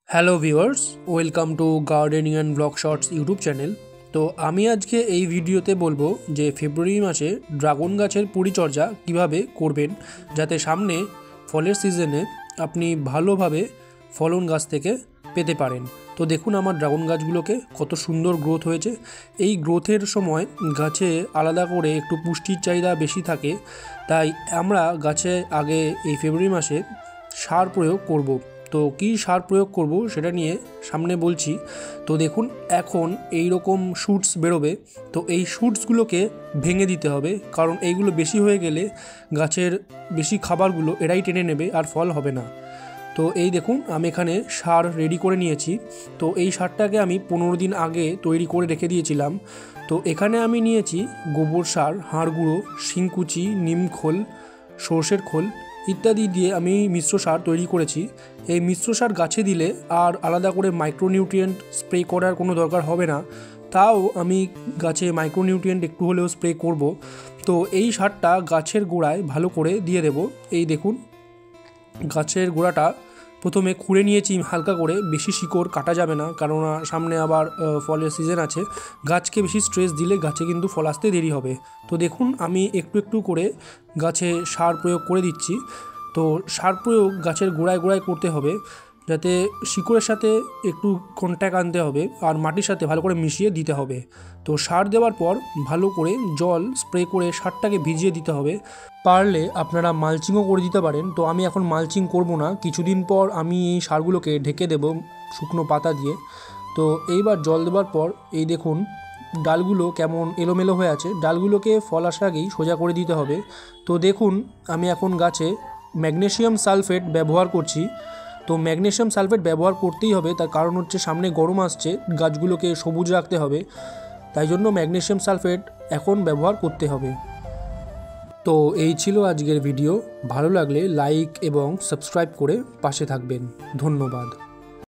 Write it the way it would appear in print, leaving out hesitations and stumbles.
Hello viewers, welcome to gardening and blog shorts YouTube channel. তো আমি আজকে এই ভিডিওতে বলবো যে ফেব্রুয়ারি মাসে ড্রাগন গাছের পরিচর্যা কিভাবে করবেন যাতে সামনে ফলের সিজনে আপনি ভালোভাবে ফলন গাছ থেকে পেতে পারেন। তো দেখুন আমার ড্রাগন গাছগুলোকে কত সুন্দর গ্রোথ হয়েছে। এই গ্রোথের সময় গাছে আলাদা করে একটু পুষ্টির চাহিদা বেশি থাকে, তাই আমরা গাছে আগে এই ফেব্রুয়ারি মাসে সার প্রয়োগ করব। তো কী সার প্রয়োগ করব সেটা নিয়ে সামনে বলছি। তো দেখুন এখন এই রকম শুটস বেরোবে, তো এই শুটসগুলোকে ভেঙে দিতে হবে, কারণ এইগুলো বেশি হয়ে গেলে গাছের বেশি খাবারগুলো এরাই টেনে নেবে আর ফল হবে না। তো এই দেখুন আমি এখানে সার রেডি করে নিয়েছি। তো এই সারটাকে আমি 15 দিন আগে তৈরি করে রেখে দিয়েছিলাম। তো এখানে আমি নিয়েছি গোবর সার, হাড় গুঁড়ো, শিংকুচি, নিম খোল, সর্ষের খোল ইত্যাদি দিয়ে আমি মিশ্র সার তৈরি করেছি। এই মিশ্র সার গাছে দিলে আর আলাদা করে মাইক্রোনিউট্রিয়েন্ট স্প্রে করার কোনো দরকার হবে না, তাও আমি গাছে মাইক্রোনিউট্রিয়েন্ট একটু হলেও স্প্রে করব। তো এই সারটা গাছের গোড়ায় ভালো করে দিয়ে দেব। এই দেখুন গাছের গোড়াটা প্রথমে খুঁড়ে নিয়েছি হালকা করে, বেশি শিকড় কাটা যাবে না, কারণ সামনে আবার ফলের সিজন আছে। গাছকে বেশি স্ট্রেস দিলে গাছে কিন্তু ফল আসতে দেরি হবে। তো দেখুন আমি একটু একটু করে গাছে সার প্রয়োগ করে দিচ্ছি। তো সার প্রয়োগ গাছের গোড়ায় গোড়ায় করতে হবে, যাতে শিকড়ের সাথে একটু কন্ট্যাক্ট আনতে হবে আর মাটির সাথে ভালো করে মিশিয়ে দিতে হবে। তো সার দেওয়ার পর ভালো করে জল স্প্রে করে সারটাকে ভিজিয়ে দিতে হবে। পারলে আপনারা মালচিংও করে দিতে পারেন। তো আমি এখন মালচিং করব না, কিছুদিন পর আমি এই সারগুলোকে ঢেকে দেব শুকনো পাতা দিয়ে। তো এইবার জল দেওয়ার পর এই দেখুন ডালগুলো কেমন এলোমেলো হয়ে আছে, ডালগুলোকে ফল আসার আগেই সোজা করে দিতে হবে। তো দেখুন আমি এখন গাছে ম্যাগনেসিয়াম সালফেট ব্যবহার করছি। তো ম্যাগনেসিয়াম সালফেট ব্যবহার করতেই হবে, তার কারণ হচ্ছে সামনে গরম আসছে, গাছগুলোকে সবুজ রাখতে হবে, তাই জন্য ম্যাগনেসিয়াম সালফেট এখন ব্যবহার করতে হবে। তো এই ছিল আজকের ভিডিও। ভালো লাগলে লাইক এবং সাবস্ক্রাইব করে পাশে থাকবেন। ধন্যবাদ।